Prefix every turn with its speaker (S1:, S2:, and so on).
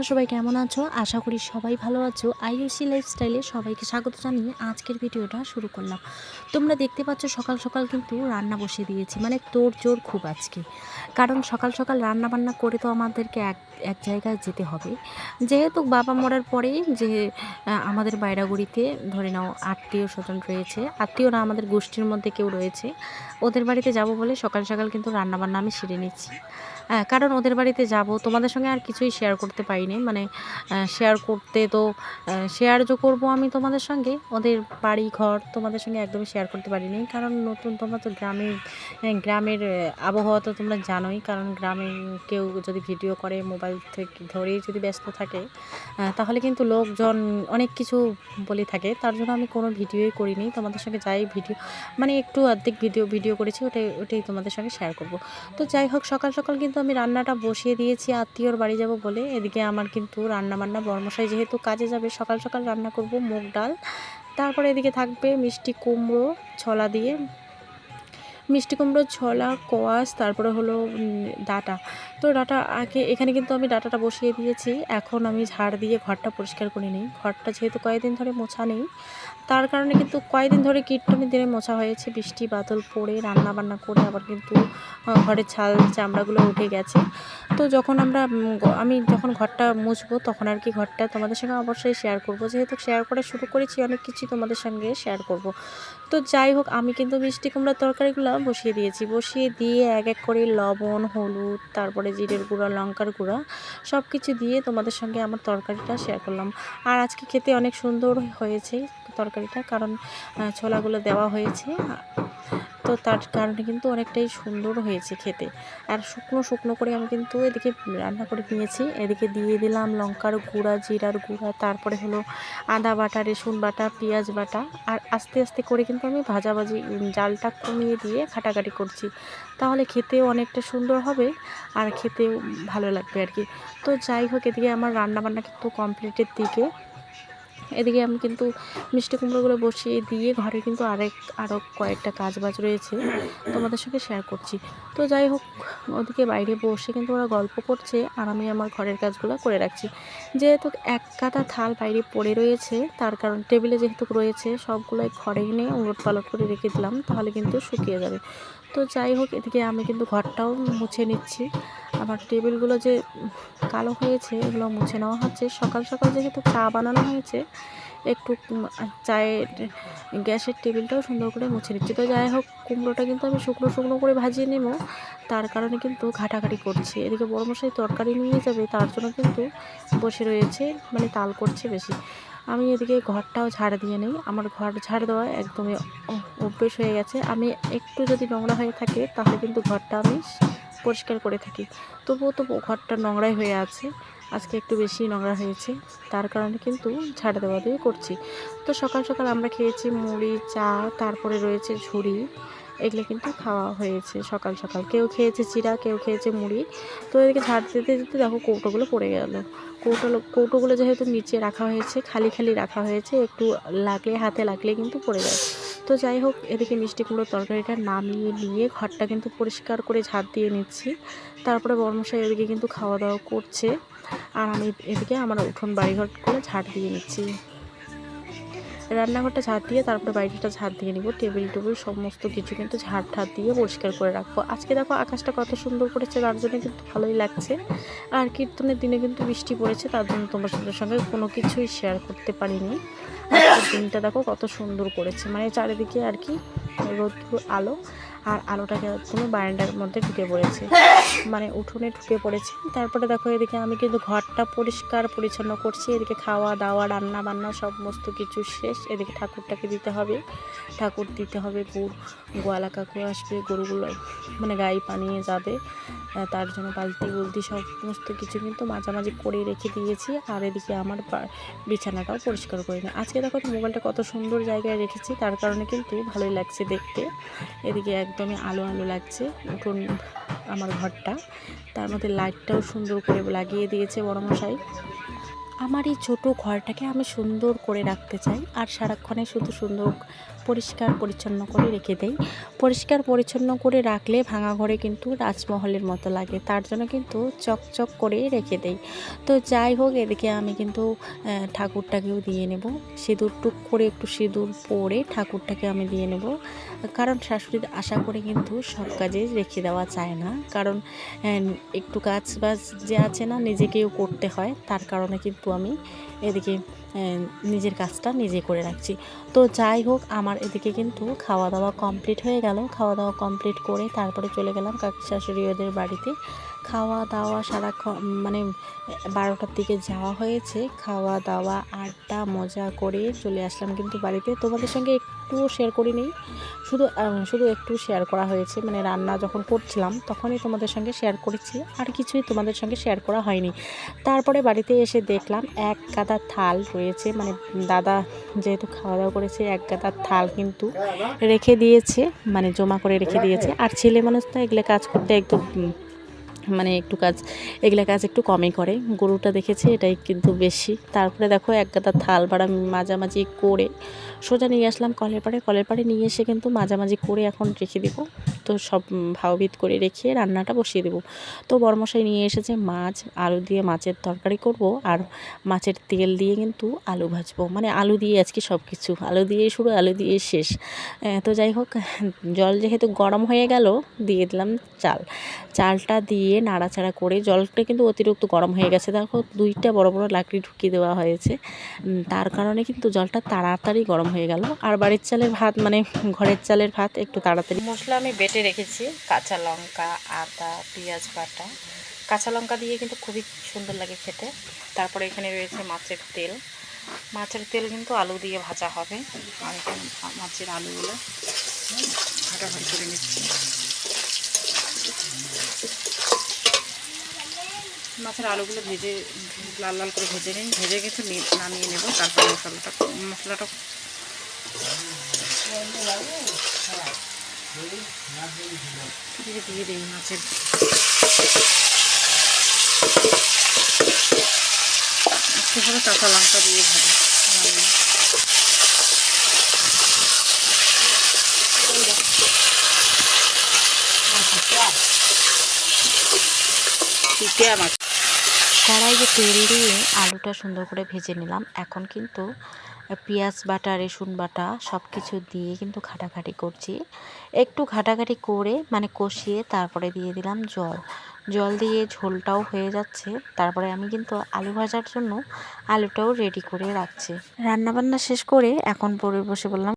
S1: সবাই কেমন আছো? আশা করি সবাই ভালো আছো। আইইউসি লাইফস্টাইলে সবাইকে স্বাগত জানিয়ে আজকের ভিডিওটা শুরু করলাম। তোমরা দেখতে পাচ্ছ সকাল সকাল কিন্তু রান্না বসিয়ে দিয়েছি, মানে তোড়জোড় খুব আজকে। কারণ সকাল সকাল রান্না বান্না করে তো আমাদেরকে এক এক জায়গায় যেতে হবে। যেহেতু বাবা মরার পরেই যে আমাদের বাইরাগুড়িতে ধরে নাও আত্মীয় স্বজন রয়েছে, আত্মীয়রা আমাদের গোষ্ঠীর মধ্যে কেউ রয়েছে, ওদের বাড়িতে যাব বলে সকাল সকাল কিন্তু রান্নাবান্না আমি সেরে নিচ্ছি। কারণ ওদের বাড়িতে যাব, তোমাদের সঙ্গে আর কিছুই শেয়ার করতে পারিনি। মানে শেয়ার করতে তো শেয়ার যে করবো আমি তোমাদের সঙ্গে, ওদের বাড়ি ঘর তোমাদের সঙ্গে একদমই শেয়ার করতে পারিনি। কারণ নতুন, তোমরা তো গ্রামের আবহাওয়া তো তোমরা জানোই। কারণ গ্রামে কেউ যদি ভিডিও করে মোবাইল থেকে ধরেই যদি ব্যস্ত থাকে, তাহলে কিন্তু লোকজন অনেক কিছু বলে থাকে। তার জন্য আমি কোনো ভিডিওই করিনি। তোমাদের সঙ্গে যাই ভিডিও, মানে একটু অর্ধেক ভিডিও করেছি, ওটাই তোমাদের সঙ্গে শেয়ার করব। তো যাই হোক, সকাল সকাল কিন্তু আমি রান্নাটা বসিয়ে দিয়েছি আত্মীয়র বাড়ি যাব বলে। এদিকে আমার কিন্তু রান্নাবান্না, বরমশাই যেহেতু কাজে যাবে, সকাল সকাল রান্না করব মুগ ডাল। তারপরে এদিকে থাকবে মিষ্টি কুমড়ো ছলা দিয়ে, মিষ্টি কুমড়োর ছলা, কোয়াশ, তারপরে হলো ডাঁটা। তো ডাঁটা আগে এখানে কিন্তু আমি ডাঁটাটা বসিয়ে দিয়েছি। এখন আমি ঝাড় দিয়ে ঘরটা পরিষ্কার করে নিই। ঘরটা যেহেতু কয়েকদিন ধরে মোছা নেই, তার কারণে কিন্তু কয়েকদিন ধরে কীটটুনি দিনে মোছা হয়েছে। বৃষ্টি বাদল পড়ে রান্না বান্না করে আবার কিন্তু ঘরের ছাল চামড়াগুলো উঠে গেছে। তো যখন আমি যখন ঘরটা মুছবো, তখন আর কি ঘরটা তোমাদের সঙ্গে অবশ্যই শেয়ার করব। যেহেতু শেয়ার করা শুরু করেছি, অনেক কিছু তোমাদের সঙ্গে শেয়ার করব। তো যাই হোক, আমি কিন্তু মিষ্টি কুমড়ার তরকারিগুলো বসিয়ে দিয়েছি। বসিয়ে দিয়ে এক এক করে লবণ, হলুদ, তারপরে জিরের গুঁড়া, লঙ্কার গুঁড়া সব কিছু দিয়ে তোমাদের সঙ্গে আমার তরকারিটা শেয়ার করলাম। আর আজকে খেতে অনেক সুন্দর হয়েছে তরকারিটা, কারণ ছোলাগুলো দেওয়া হয়েছে। তো তার কারণে কিন্তু অনেকটাই সুন্দর হয়েছে খেতে। আর শুকনো শুকনো করে আমি কিন্তু এদিকে রান্না করে নিয়েছি। এদিকে দিয়ে দিলাম লঙ্কার গুঁড়া, জিরার গুঁড়া, তারপরে হলো আদা বাটা, রসুন বাটা, পেঁয়াজ বাটা। আর আস্তে আস্তে করে কিন্তু আমি ভাজাভাজি জালটা কমিয়ে দিয়ে ঘাটাঘাটি করছি। তাহলে খেতেও অনেকটা সুন্দর হবে আর খেতেও ভালো লাগবে আর কি। তো যাই হোক, এদিকে আমার রান্নাবান্না কিন্তু কমপ্লিটের দিকে। এদিকে আমি কিন্তু মিষ্টি কুমড়োগুলো বসিয়ে দিয়ে ঘরে কিন্তু আরও কয়েকটা কাজ বাজ রয়েছে, তোমাদের সঙ্গে শেয়ার করছি। তো যাই হোক, ওদিকে বাইরে বসে কিন্তু ওরা গল্প করছে আর আমি আমার ঘরের কাজগুলো করে রাখছি। যেহেতু এক কাঁটা থাল বাইরে পড়ে রয়েছে, তার কারণ টেবিলে যেহেতু রয়েছে, সবগুলোই ঘরে এনে উলট পালট করে রেখে দিলাম, তাহলে কিন্তু শুকিয়ে যাবে। তো যাই হোক, এদিকে আমি কিন্তু ঘরটাও মুছে নিচ্ছি। আমার টেবিলগুলো যে কালো হয়েছে, এগুলো মুছে নেওয়া হচ্ছে। সকাল সকাল যেহেতু চা বানানো হয়েছে, একটু চায়ের গ্যাসের টেবিলটাও সুন্দর করে মুছে নিচ্ছি। তো যাই হোক, কুমড়োটা কিন্তু আমি শুকনো শুকনো করে ভাজিয়ে নেব, তার কারণে কিন্তু ঘাটাঘাটি করছি। এদিকে বড়মশাই তরকারি নিয়ে যাবে, তার জন্য কিন্তু বসে রয়েছে, মানে তাল করছে বেশি। আমি এদিকে ঘরটাও ঝাড় দিয়ে নেই। আমার ঘর ঝাড় দেওয়া একদমই অভ্যেস হয়ে গেছে। আমি একটু যদি নোংরা হয়ে থাকে, তাহলে কিন্তু ঘরটা আমি পরিষ্কার করে থাকি। তবুও তো ঘরটা নোংরাই হয়ে আছে। আজকে একটু বেশি নোংরা হয়েছে, তার কারণে কিন্তু ঝাড় দেওয়া দিয়ে করছি। তো সকাল সকাল আমরা খেয়েছি মুড়ি, চা, তারপরে রয়েছে ঝুড়ি। এগুলো কিন্তু খাওয়া হয়েছে সকাল সকাল। কেউ খেয়েছে চিড়া, কেউ খেয়েছে মুড়ি। তো এদিকে ঝাড় দিতে দিতে দেখো কৌটোগুলো পড়ে গেল। কৌটোগুলো যেহেতু নিচে রাখা হয়েছে, খালি খালি রাখা হয়েছে, একটু হাতে লাগলে কিন্তু পড়ে যায়। তো যাই হোক, এদিকে মিষ্টি কুমড়োর তরকারিটা নামিয়ে নিয়ে ঘরটা কিন্তু পরিষ্কার করে ঝাড় দিয়ে নিচ্ছি। তারপরে বর্মশাই এদিকে কিন্তু খাওয়া দাওয়া করছে, আর আমি এদিকে আমার উঠোন বাড়িঘরগুলো ঝাড় দিয়ে নিচ্ছি। রান্নাঘরটা ঝাড় দিয়ে তারপরে বাইরেটা ঝাড় দিয়ে নিব। টেবিল টেবিল সমস্ত কিছু কিন্তু ঝাড় দিয়ে পরিষ্কার করে রাখবো। আজকে দেখো আকাশটা কত সুন্দর করেছে, তার জন্য কিন্তু ভালোই লাগছে। আর কীর্তনের দিনে কিন্তু বৃষ্টি পড়েছে, তার জন্য তোমাদের সঙ্গে কোনো কিছুই শেয়ার করতে পারিনি। আজকের দিনটা দেখো কত সুন্দর করেছে, মানে চারিদিকে আর কি রোদ্দুর আলো, আর আলোটাকে একদমই বারান্দার মধ্যে ঢুকে পড়েছে, মানে উঠোনে ঢুকে পড়েছে। তারপরে দেখো এদিকে আমি কিন্তু ঘরটা পরিষ্কার পরিচ্ছন্ন করছি। এদিকে খাওয়া দাওয়া, রান্না বান্না সমস্ত কিছু শেষ। এদিকে ঠাকুরটাকে দিতে হবে, ঠাকুর দিতে হবে। গোয়ালা কাকু আসবে, গরুগুলো মানে গাই পানিয়ে যাবে, তার জন্য বালতি সমস্ত কিছু কিন্তু মাঝামাঝি করে রেখে দিয়েছি। আর এদিকে আমার বিছানাটাও পরিষ্কার করে নিই। আজকে দেখো মোবাইলটা কত সুন্দর জায়গায় রেখেছি, তার কারণে কিন্তু ভালোই লাগছে দেখতে। এদিকে একদমই আলো আলো লাগছে উঠোন আমার ঘরটা, তার মধ্যে লাইটটাও সুন্দর করে লাগিয়ে দিয়েছে বড়মশাই। আমার এই ছোটো ঘরটাকে আমি সুন্দর করে রাখতে চাই, আর সারাক্ষণে শুধু সুন্দর পরিষ্কার পরিচ্ছন্ন করে রেখে দেই। পরিষ্কার পরিচ্ছন্ন করে রাখলে ভাঙা ঘরে কিন্তু রাজমহলের মতো লাগে, তার জন্য কিন্তু চকচক করে রেখে দেই। তো যাই হোক, এদিকে আমি কিন্তু ঠাকুরটাকেও দিয়ে নেব। সিঁদুর টুক করে একটু সিঁদুর পরে ঠাকুরটাকে আমি দিয়ে নেব, কারণ শাশুড়ির আশা করে কিন্তু সব কাজে রেখে দেওয়া যায় না, কারণ একটু কাজ বাজ যে আছে না, নিজেকেও করতে হয়, তার কারণে কিন্তু আমি এদিকে নিজের কাজটা নিজে করে রাখছি। তো যাই হোক, আমার এদিকে কিন্তু খাওয়া দাওয়া কমপ্লিট হয়ে গেল। খাওয়া দাওয়া কমপ্লিট করে তারপরে চলে গেলাম কাকি শাশুড়ি ওদের বাড়িতে। খাওয়া দাওয়া সারাক্ষণ মানে 12টার দিকে যাওয়া হয়েছে। খাওয়া দাওয়া আড্ডা মজা করে চলে আসলাম কিন্তু বাড়িতে। তোমাদের সঙ্গে একটুও শেয়ার করিনি, শুধু একটু শেয়ার করা হয়েছে, মানে রান্না যখন করছিলাম তখনই তোমাদের সঙ্গে শেয়ার করেছি, আর কিছুই তোমাদের সঙ্গে শেয়ার করা হয়নি। তারপরে বাড়িতে এসে দেখলাম এক গাদা থাল রয়েছে, মানে দাদা যেহেতু খাওয়া দাওয়া করেছে এক গাদা থাল কিন্তু রেখে দিয়েছে, মানে জমা করে রেখে দিয়েছে। আর ছেলে মানুষ তো এগুলো কাজ করতে একদম মানে এগুলা কাজ একটু কমই করে, গরুটা দেখেছি এটাই কিন্তু বেশি। তারপরে দেখো এক গাদা থাল বাড়া মাঝামাঝি করে সোজা নিয়ে আসলাম কলের পাড়ে নিয়ে এসে কিন্তু মাঝামাঝি করে এখন রেখে দেবো। তো সব ভাওবিত করে রেখে রান্নাটা বসিয়ে দেবো। তো বড়মশাই নিয়ে এসেছে মাছ, আলু দিয়ে মাছের তরকারি করব, আর মাছের তেল দিয়ে কিন্তু আলু ভাজবো, মানে আলু দিয়ে আজকে সব কিছু আলু দিয়ে শুরু, আলু দিয়ে শেষ। তো যাই হোক, জল যেহেতু গরম হয়ে গেল, দিয়ে দিলাম চালটা দিয়ে নাড়াচাড়া করে, জলটা কিন্তু অতিরিক্ত গরম হয়ে গেছে, দেখো 2টা বড় বড় লাকড়ি ঢুকিয়ে দেওয়া হয়েছে, তার কারণে কিন্তু জলটা তাড়াতাড়ি গরম হয়ে গেল। আর বাড়ির চালের ভাত মানে ঘরের চালের ভাত একটু তাড়াতাড়ি। মশলা আমি বেটে রেখেছি, কাঁচা লঙ্কা, আদা, পেঁয়াজ বাটা। কাঁচা লঙ্কা দিয়ে কিন্তু খুবই সুন্দর লাগে খেতে। তারপরে এখানে রয়েছে মাছের তেল কিন্তু আলু দিয়ে ভাজা হবে, আর এখানে মাছের আলুগুলো ভাটাভাটি করে নিচ্ছি। মাছের আলুগুলো ভেজে লাল লাল করে ভেজে কিন্তু নামিয়ে নেব। তারপর মশলাটা দিয়ে দিই মাছের। একটু করে কাঁচা লঙ্কা দিয়ে ভাজি। কড়াইয়ে তেল দিয়ে আলুটা সুন্দর করে ভেজে নিলাম। এখন কিন্তু পেঁয়াজ বাটা, রসুন বাটা সব কিছু দিয়ে কিন্তু ঘাটাঘাটি করছি। একটু ঘাটাঘাটি করে মানে কষিয়ে তারপরে দিয়ে দিলাম জল দিয়ে ঝোলটাও হয়ে যাচ্ছে। তারপরে আমি কিন্তু আলু ভাজার জন্য আলুটাও রেডি করে রাখছি। রান্নাবান্না শেষ করে এখন পরে বসে বললাম